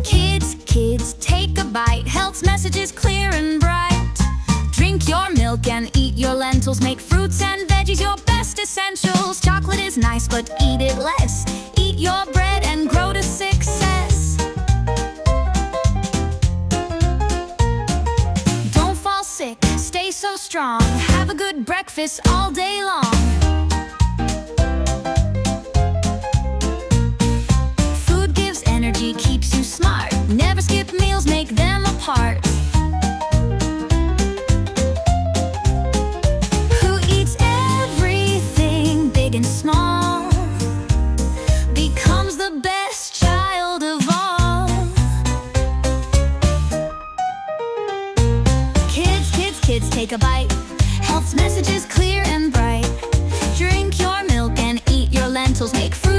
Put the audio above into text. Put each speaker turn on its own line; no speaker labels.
Kids, take a bite. Health messages clear and bright. Drink your milk and eat your lentils. Make fruits and veggies your best essentials. Chocolate is nice, but eat it less. Eat your bread and grow to success. Don't fall sick, stay so strong. Have a good breakfast all day long. Food gives energy, keeps you smart. Never skip meals, make them a part. Who eats everything, big and small, becomes the best child of all. Kids, take a bite. Health messages clear and bright. Drink your milk and eat your lentils. Make fruit